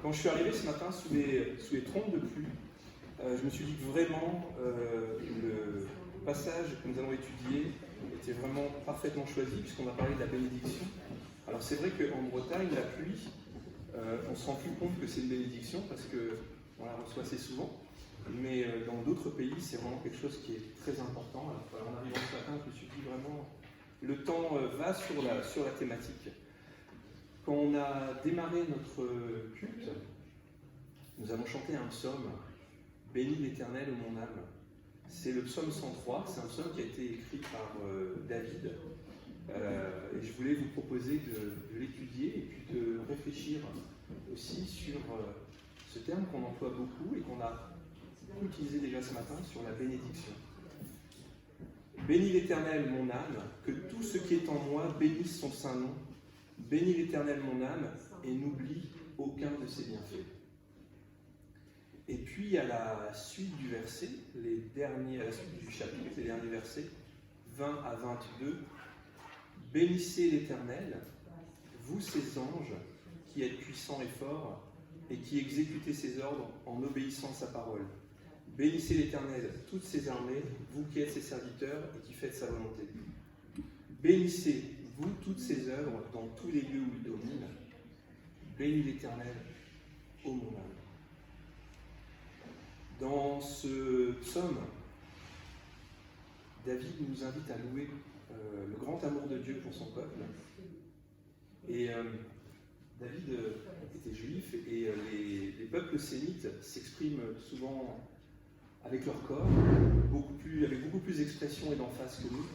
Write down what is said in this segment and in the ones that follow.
Quand je suis arrivé ce matin sous les trompes de pluie, je me suis dit que vraiment le passage que nous allons étudier était vraiment parfaitement choisi puisqu'on va parler de la bénédiction. Alors c'est vrai qu'en Bretagne, la pluie, on ne se rend plus compte que c'est une bénédiction parce qu'on la reçoit assez souvent, mais dans d'autres pays, c'est vraiment quelque chose qui est très important. Alors, en arrivant ce matin, je me suis dit vraiment, le temps va sur la thématique. Quand on a démarré notre culte, nous avons chanté un psaume, « Bénis l'Éternel, ô mon âme ». C'est le psaume 103, c'est un psaume qui a été écrit par David. Et je voulais vous proposer de l'étudier et puis de réfléchir aussi sur ce terme qu'on emploie beaucoup et qu'on a utilisé déjà ce matin sur la bénédiction. Bénis l'Éternel, mon âme, que tout ce qui est en moi bénisse son saint nom. Bénis l'Éternel, mon âme, et n'oublie aucun de ses bienfaits. Et puis à la suite du verset, à la suite du chapitre, les derniers versets, 20 à 22, bénissez l'Éternel, vous ses anges, qui êtes puissants et forts, et qui exécutez ses ordres en obéissant à sa parole. Bénissez l'Éternel, toutes ses armées, vous qui êtes ses serviteurs et qui faites sa volonté. Bénissez, vous, toutes ses œuvres, dans tous les lieux où il domine. Bénis l'Éternel, ô mon âme. Dans ce psaume, David nous invite à louer le grand amour de Dieu pour son peuple. Et David était juif et les peuples sémites s'expriment souvent avec leur corps, avec beaucoup plus d'expression et d'emphase que nous.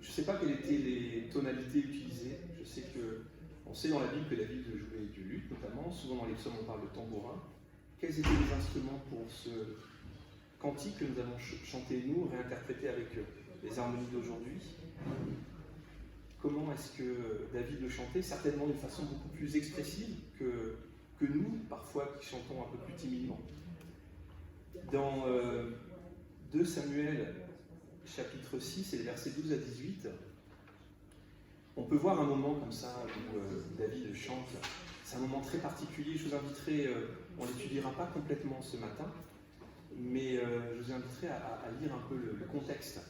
Je ne sais pas quelles étaient les tonalités utilisées. Je sais on sait dans la Bible que David jouait du luth notamment. Souvent dans les psaumes on parle de tambourin. Quels étaient les instruments pour ce cantique que nous avons chanté nous, réinterprété avec les harmonies d'aujourd'hui? Comment est-ce que David le chantait? Certainement d'une façon beaucoup plus expressive que nous, parfois qui chantons un peu plus timidement. Dans 2 Samuel, chapitre 6, et les versets 12 à 18, on peut voir un moment comme ça où David chante. C'est un moment très particulier. Je vous inviterai, on ne l'étudiera pas complètement ce matin, mais je vous inviterai à lire un peu le contexte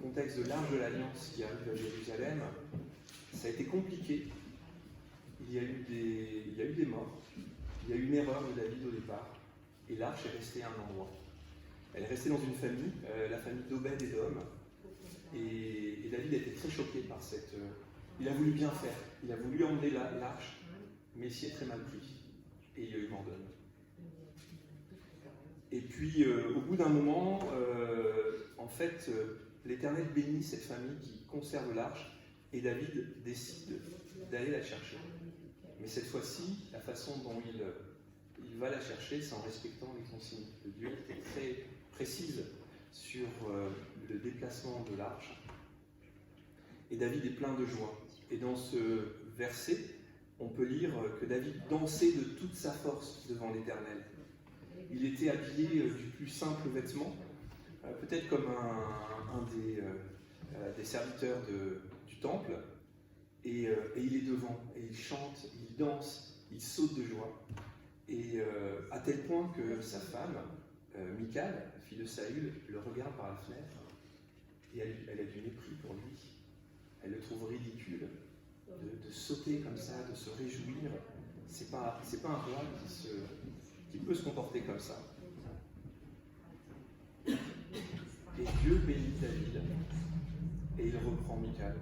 de l'Arche de l'Alliance qui arrive à Jérusalem. Ça a été compliqué. Il y a eu des morts. Il y a eu une erreur de David au départ. Et l'Arche est restée à un endroit. Elle est restée dans une famille, la famille d'Obed-Édom. Et David a été très choqué par cette... il a voulu bien faire. Il a voulu emmener l'Arche, mais il s'y est très mal pris. Et il lui abandonne. Et puis, au bout d'un moment, en fait, l'Éternel bénit cette famille qui conserve l'Arche, et David décide d'aller la chercher. Mais cette fois-ci, la façon dont il va la chercher, c'est en respectant les consignes de Dieu, qui est très précise sur le déplacement de l'Arche. Et David est plein de joie. Et dans ce verset, on peut lire que David dansait de toute sa force devant l'Éternel. Il était habillé du plus simple vêtement, peut-être comme un des serviteurs du temple, et il est devant, et il chante, il danse, il saute de joie, et à tel point que sa femme, Michal, fille de Saül, le regarde par la fenêtre, et elle a du mépris pour lui. Elle le trouve ridicule de sauter comme ça, de se réjouir. C'est pas un roi qui peut se comporter comme ça. Et Dieu bénit David et il reprend Michal.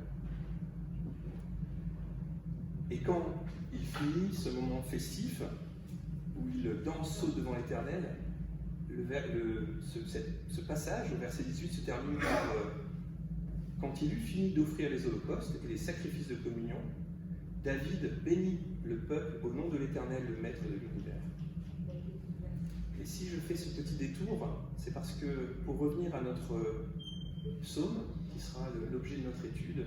Et quand il finit ce moment festif où il danse, saute devant l'Éternel, ce passage, au verset 18, se termine par quand il eut fini d'offrir les holocaustes et les sacrifices de communion, David bénit le peuple au nom de l'Éternel, le Maître de l'univers. Et si je fais ce petit détour, c'est parce que, pour revenir à notre psaume, qui sera l'objet de notre étude,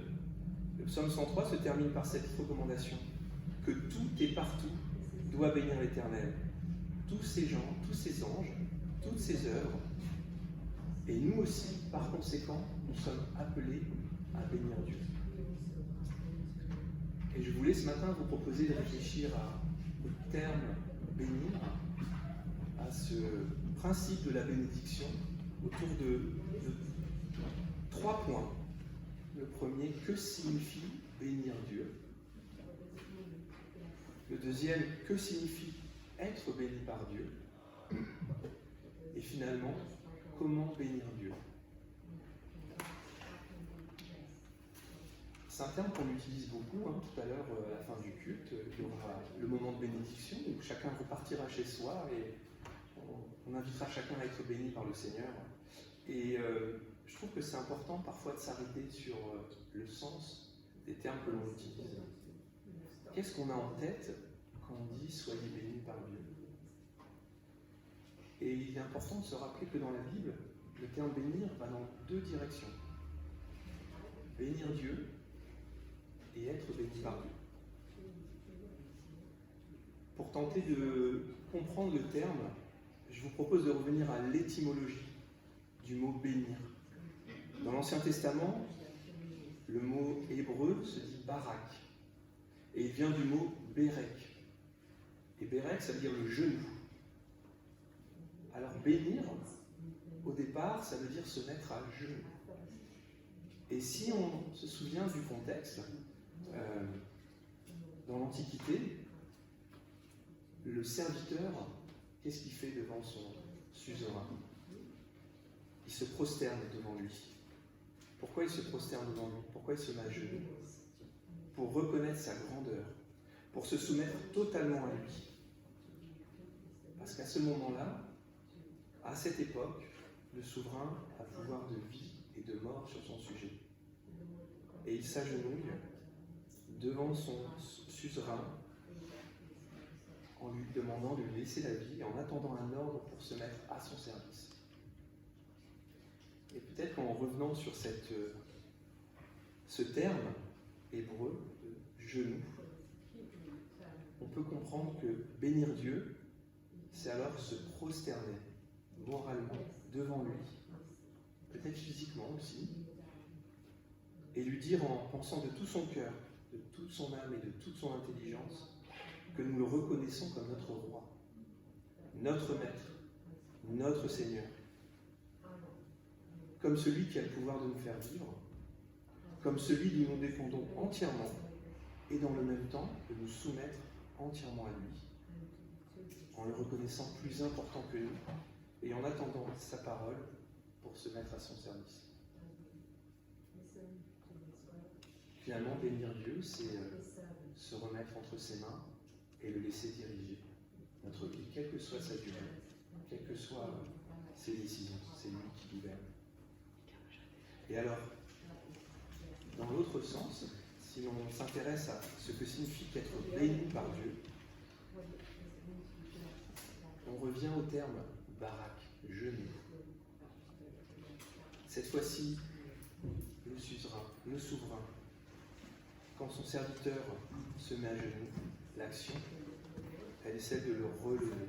le psaume 103 se termine par cette recommandation, que tout et partout doit bénir l'Éternel, tous ces gens, tous ces anges, toutes ces œuvres, et nous aussi, par conséquent, nous sommes appelés à bénir Dieu. Et je voulais ce matin vous proposer de réfléchir au terme bénir, à ce principe de la bénédiction, autour de 3 points. Le premier, que signifie bénir Dieu? Le deuxième, que signifie être béni par Dieu? Et finalement, comment bénir Dieu? C'est un terme qu'on utilise beaucoup. Tout à l'heure, à la fin du culte, il y aura le moment de bénédiction où chacun repartira chez soi et on invitera chacun à être béni par le Seigneur. Et je trouve que c'est important parfois de s'arrêter sur le sens des termes que l'on utilise. Qu'est-ce qu'on a en tête quand on dit « soyez bénis par Dieu ». Et il est important de se rappeler que dans la Bible, le terme bénir va dans 2 directions. Bénir Dieu et être béni par Dieu. Pour tenter de comprendre le terme, je vous propose de revenir à l'étymologie du mot bénir. Dans l'Ancien Testament, le mot hébreu se dit barak, et il vient du mot bérek. Et bérek, ça veut dire le genou. Alors bénir, au départ, ça veut dire se mettre à genoux. Et si on se souvient du contexte, dans l'Antiquité, le serviteur, qu'est-ce qu'il fait devant son suzerain? Il se prosterne devant lui. Pourquoi il se prosterne devant lui? Pourquoi il se met à genoux? Pour reconnaître sa grandeur, pour se soumettre totalement à lui. Parce qu'à ce moment-là, à cette époque, le souverain a pouvoir de vie et de mort sur son sujet. Et il s'agenouille devant son suzerain en lui demandant de lui laisser la vie et en attendant un ordre pour se mettre à son service. Et peut-être qu'en revenant sur ce terme hébreu de genou, on peut comprendre que bénir Dieu, c'est alors se prosterner moralement devant lui, peut-être physiquement aussi, et lui dire en pensant de tout son cœur, de toute son âme et de toute son intelligence, que nous le reconnaissons comme notre roi, notre maître, notre Seigneur, comme celui qui a le pouvoir de nous faire vivre, comme celui dont nous dépendons entièrement, et dans le même temps de nous soumettre entièrement à lui, en le reconnaissant plus important que nous, et en attendant sa parole pour se mettre à son service. Finalement, bénir Dieu, c'est se remettre entre ses mains et le laisser diriger notre vie, quelle que soit sa durée, quelles que soient ses décisions. C'est lui qui gouverne. Et alors, dans l'autre sens, si l'on s'intéresse à ce que signifie qu'être béni par Dieu, on revient au terme barak, genou. Cette fois-ci, le souverain, quand son serviteur se met à genoux, l'action, elle essaie de le relever.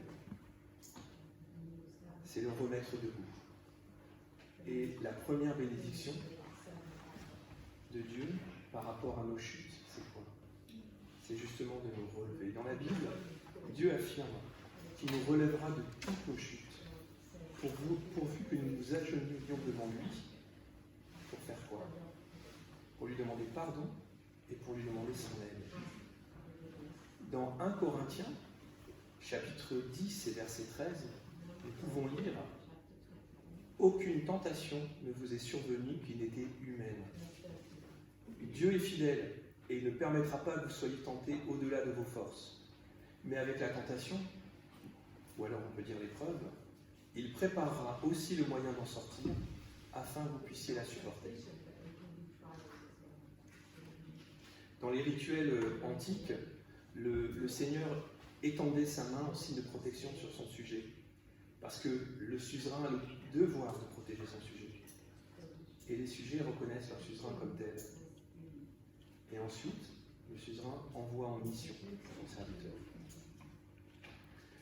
C'est le remettre debout. Et la première bénédiction de Dieu par rapport à nos chutes, c'est quoi? C'est justement de nous relever. Dans la Bible, Dieu affirme qu'il nous relèvera de toutes nos chutes, pourvu que nous nous agenouillions devant lui. Pour faire quoi? Pour lui demander pardon et pour lui demander son aide. Dans 1 Corinthiens, chapitre 10 et verset 13, nous pouvons lire « Aucune tentation ne vous est survenue qui n'était humaine. Dieu est fidèle et il ne permettra pas que vous soyez tentés au-delà de vos forces. Mais avec la tentation, ou alors on peut dire l'épreuve, il préparera aussi le moyen d'en sortir afin que vous puissiez la supporter. » Dans les rituels antiques, le Seigneur étendait sa main en signe de protection sur son sujet, parce que le suzerain a le devoir de protéger son sujet. Et les sujets reconnaissent leur suzerain comme tel. Et ensuite, le suzerain envoie en mission son serviteur.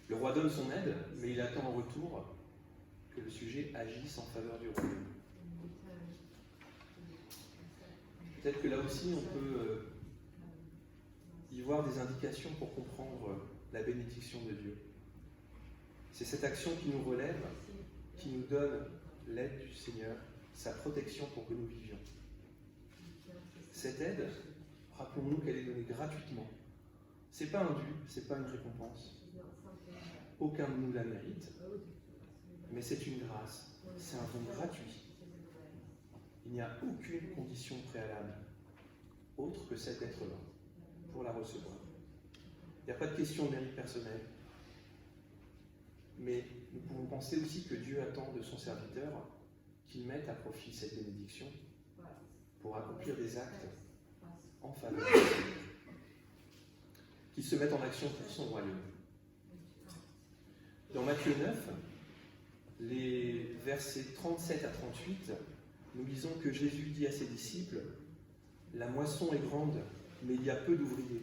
Le roi donne son aide, mais il attend en retour que le sujet agisse en faveur du royaume. Peut-être que là aussi, on peut y voir des indications pour comprendre la bénédiction de Dieu. C'est cette action qui nous relève, qui nous donne l'aide du Seigneur, sa protection pour que nous vivions. Cette aide, rappelons-nous qu'elle est donnée gratuitement. Ce n'est pas un dû, ce n'est pas une récompense. Aucun de nous la mérite, mais c'est une grâce, c'est un don gratuit. Il n'y a aucune condition préalable, autre que celle d'être là, pour la recevoir. Il n'y a pas de question de mérite personnel, mais nous pouvons penser aussi que Dieu attend de son serviteur qu'il mette à profit cette bénédiction pour accomplir des actes en faveur de Dieu, qu'il se mette en action pour son royaume. Dans Matthieu 9, les versets 37 à 38, nous lisons que Jésus dit à ses disciples « La moisson est grande, mais il y a peu d'ouvriers.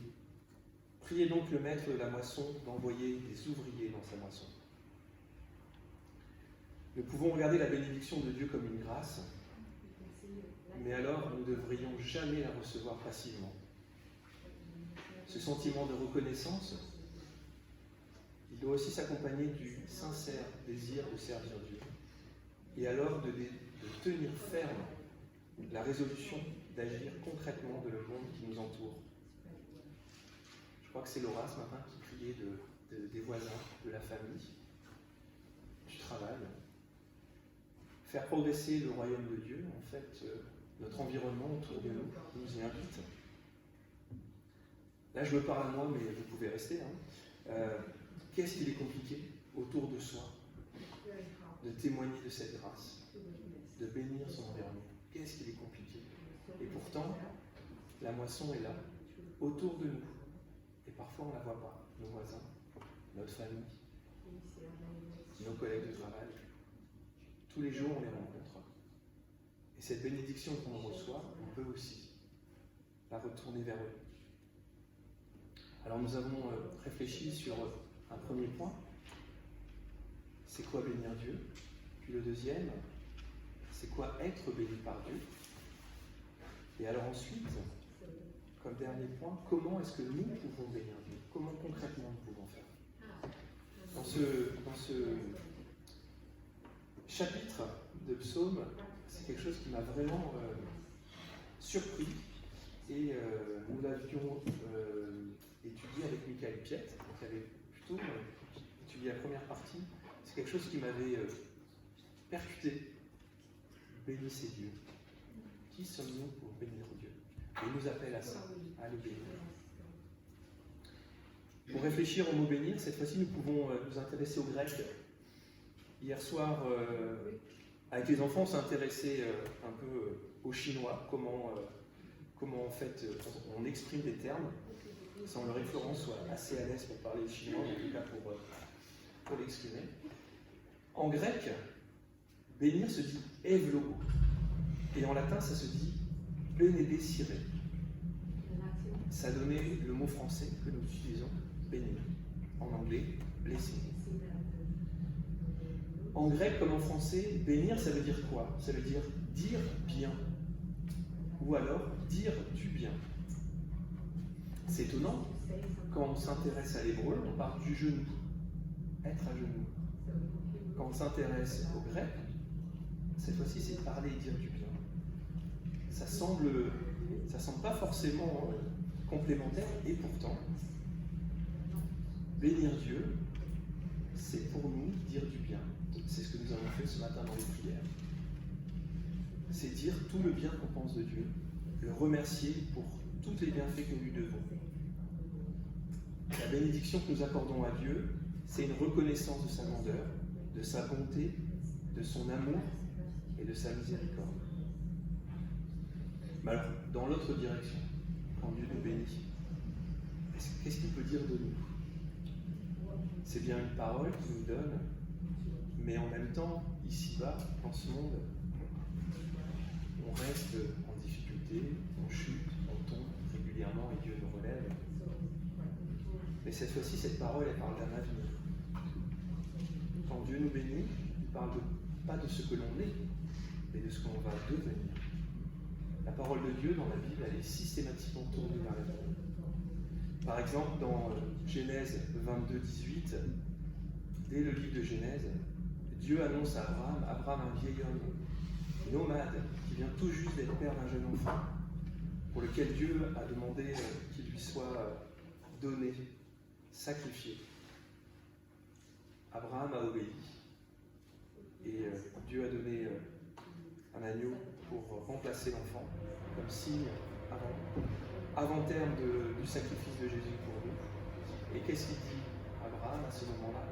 Priez donc le maître de la moisson d'envoyer des ouvriers dans sa moisson. » Nous pouvons regarder la bénédiction de Dieu comme une grâce, mais alors nous ne devrions jamais la recevoir passivement. Ce sentiment de reconnaissance, il doit aussi s'accompagner du sincère désir de servir Dieu, et alors de tenir ferme la résolution d'agir concrètement dans le monde qui nous entoure. Je crois que c'est Laura ce matin qui criait des voisins, de la famille, du travail. Faire progresser le royaume de Dieu, en fait, notre environnement autour de nous y invite. Là, je me parle à moi, mais vous pouvez rester. Qu'est-ce qu'il est compliqué autour de soi de témoigner de cette grâce, de bénir son environnement? Qu'est-ce qu'il est compliqué? Et pourtant, la moisson est là, autour de nous. Et parfois, on ne la voit pas. Nos voisins, notre famille, nos collègues de travail. Tous les jours, on les rencontre. Et cette bénédiction qu'on reçoit, on peut aussi la retourner vers eux. Alors, nous avons réfléchi sur un premier point. C'est quoi bénir Dieu? Puis le deuxième, c'est quoi être béni par Dieu? Et alors ensuite, comme dernier point, comment est-ce que nous pouvons bénir Dieu? Comment concrètement nous pouvons faire? Dans ce chapitre de Psaume, c'est quelque chose qui m'a vraiment surpris. Et nous l'avions étudié avec Michael Piet, qui avait plutôt étudié la première partie. C'est quelque chose qui m'avait percuté. Bénissez Dieu. Qui sommes-nous pour bénir Dieu? Et il nous appelle à ça, à le bénir. Pour réfléchir au mot bénir, cette fois-ci, nous pouvons nous intéresser au grec. Hier soir, avec les enfants, on s'est intéressé un peu au chinois, comment en fait on exprime des termes, sans leur Florence soit assez à l'aise pour parler le chinois, en tout cas pour l'exprimer. En grec, bénir se dit evlogo, et en latin ça se dit benedicere. Ça a donné le mot français que nous utilisons, bénir. En anglais, blessing. En grec comme en français, bénir ça veut dire quoi? Ça veut dire dire bien, ou alors dire du bien. C'est étonnant, quand on s'intéresse à l'hébreu, on parle du genou, être à genoux. Quand on s'intéresse au grec, cette fois-ci c'est parler et dire du bien. Ça semble pas forcément complémentaire, et pourtant, bénir Dieu, c'est pour nous dire du bien. C'est ce que nous avons fait ce matin dans les prières. C'est dire tout le bien qu'on pense de Dieu, le remercier pour tous les bienfaits que nous lui devons. La bénédiction que nous accordons à Dieu, c'est une reconnaissance de sa grandeur, de sa bonté, de son amour et de sa miséricorde. Mais alors, dans l'autre direction, quand Dieu nous bénit, qu'est-ce qu'il peut dire de nous? C'est bien une parole qu'il nous donne, mais en même temps, ici-bas, dans ce monde, on reste en difficulté, on chute, on tombe régulièrement et Dieu nous relève. Mais cette fois-ci, cette parole, elle parle d'un avenir. Quand Dieu nous bénit, il parle pas de ce que l'on est, mais de ce qu'on va devenir. La parole de Dieu dans la Bible, elle est systématiquement tournée vers l'avenir. Par exemple, dans Genèse 22, 18, dès le livre de Genèse, Dieu annonce à Abraham, un vieil homme, nomade, qui vient tout juste d'être père d'un jeune enfant, pour lequel Dieu a demandé qu'il lui soit donné, sacrifié. Abraham a obéi, et Dieu a donné un agneau pour remplacer l'enfant, comme signe avant-terme du sacrifice de Jésus pour nous. Et qu'est-ce qu'il dit Abraham à ce moment-là?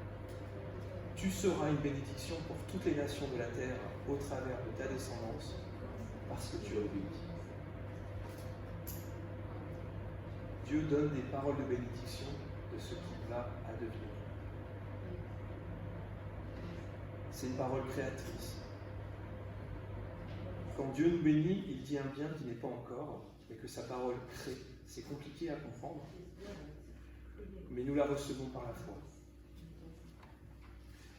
Tu seras une bénédiction pour toutes les nations de la terre au travers de ta descendance, parce que tu as obéi. Dieu donne des paroles de bénédiction de ce qu'il va advenir. C'est une parole créatrice. Quand Dieu nous bénit, il dit un bien qui n'est pas encore, mais que sa parole crée. C'est compliqué à comprendre, mais nous la recevons par la foi.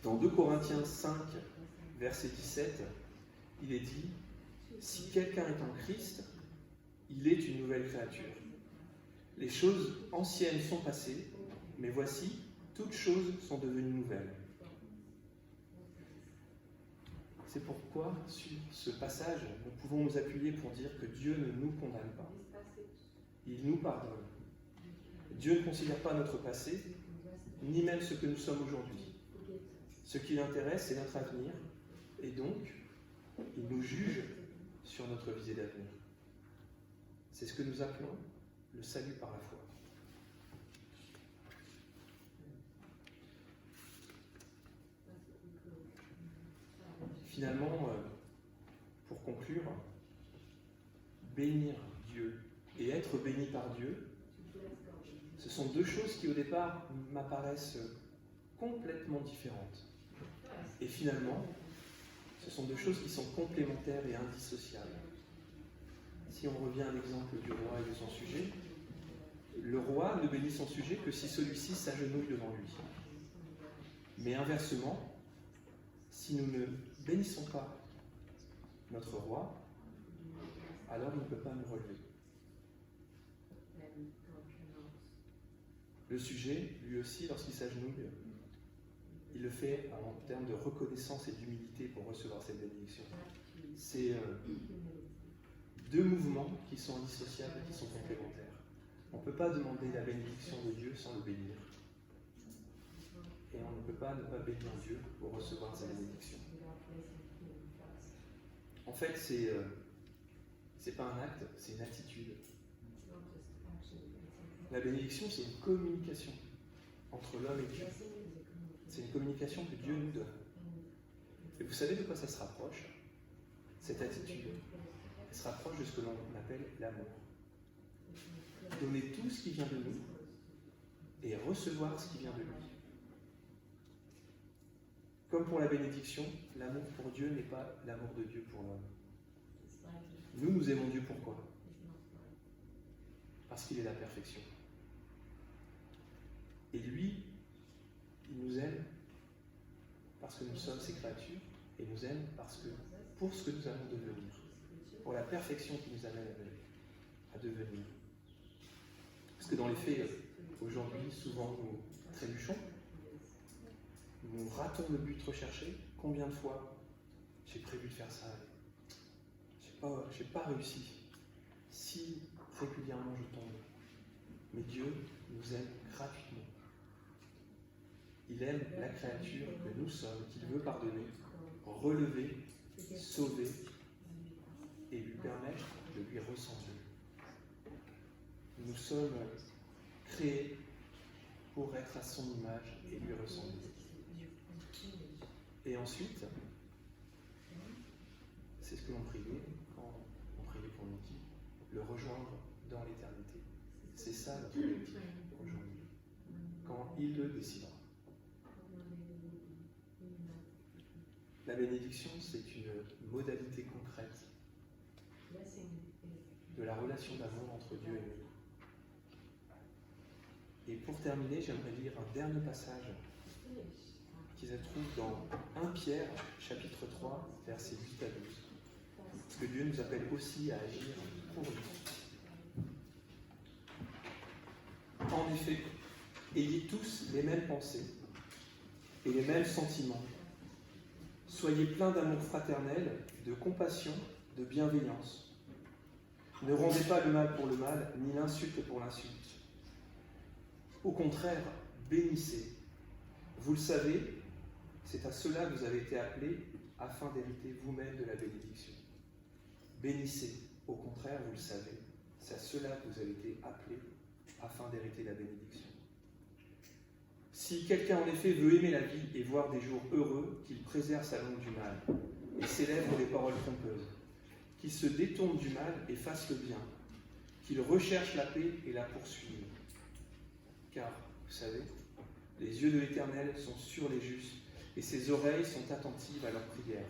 Dans 2 Corinthiens 5, verset 17, il est dit « Si quelqu'un est en Christ, il est une nouvelle créature. Les choses anciennes sont passées, mais voici, toutes choses sont devenues nouvelles. » C'est pourquoi, sur ce passage, nous pouvons nous appuyer pour dire que Dieu ne nous condamne pas. Il nous pardonne. Dieu ne considère pas notre passé, ni même ce que nous sommes aujourd'hui. Ce qui l'intéresse, c'est notre avenir, et donc, il nous juge sur notre visée d'avenir. C'est ce que nous appelons le salut par la foi. Finalement, pour conclure, bénir Dieu et être béni par Dieu, ce sont deux choses qui au départ m'apparaissent complètement différentes. Et finalement, ce sont deux choses qui sont complémentaires et indissociables. Si on revient à l'exemple du roi et de son sujet, le roi ne bénit son sujet que si celui-ci s'agenouille devant lui. Mais inversement, si nous ne bénissons pas notre roi, alors il ne peut pas nous relever. Le sujet, lui aussi, lorsqu'il s'agenouille, il le fait en termes de reconnaissance et d'humilité pour recevoir cette bénédiction. C'est deux mouvements qui sont indissociables et qui sont complémentaires. On ne peut pas demander la bénédiction de Dieu sans le bénir. Et on ne peut pas ne pas bénir Dieu pour recevoir sa bénédiction. En fait, c'est pas un acte, c'est une attitude. La bénédiction, c'est une communication entre l'homme et Dieu. C'est une communication que Dieu nous donne. Et vous savez de quoi ça se rapproche? Cette attitude, elle se rapproche de ce que l'on appelle l'amour. Donner tout ce qui vient de nous et recevoir ce qui vient de lui. Comme pour la bénédiction, l'amour pour Dieu n'est pas l'amour de Dieu pour l'homme. Nous aimons Dieu pourquoi? Parce qu'il est la perfection. Et lui, il nous aime parce que nous sommes ses créatures et nous aime pour ce que nous allons devenir, pour la perfection qui nous amène à devenir. Parce que dans les faits, aujourd'hui, souvent nous trébuchons, nous ratons le but recherché. Combien de fois j'ai prévu de faire ça, j'ai pas réussi. Si régulièrement je tombe, mais Dieu nous aime gratuitement. Il aime la créature que nous sommes, qu'il veut pardonner, relever, sauver et lui permettre de lui ressembler. Nous sommes créés pour être à son image et lui ressembler. Et ensuite, c'est ce que l'on priait quand on priait pour Niki, le rejoindre dans l'éternité. C'est ça notre objectif aujourd'hui, quand il le décidera. La bénédiction, c'est une modalité concrète de la relation d'amour entre Dieu et nous. Et pour terminer, j'aimerais lire un dernier passage qui se trouve dans 1 Pierre, chapitre 3, versets 8 à 12. Parce que Dieu nous appelle aussi à agir pour lui. En effet, ayez tous les mêmes pensées et les mêmes sentiments. Soyez pleins d'amour fraternel, de compassion, de bienveillance. Ne rendez pas le mal pour le mal, ni l'insulte pour l'insulte. Au contraire, bénissez. Vous le savez, c'est à cela que vous avez été appelés afin d'hériter vous-même de la bénédiction. Bénissez. Au contraire, vous le savez, c'est à cela que vous avez été appelés afin d'hériter la bénédiction. Si quelqu'un en effet veut aimer la vie et voir des jours heureux, qu'il préserve sa langue du mal et célèbre des paroles trompeuses, qu'il se détourne du mal et fasse le bien, qu'il recherche la paix et la poursuive. Car, vous savez, les yeux de l'Éternel sont sur les justes et ses oreilles sont attentives à leurs prières.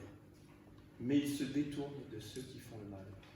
Mais il se détourne de ceux qui font le mal.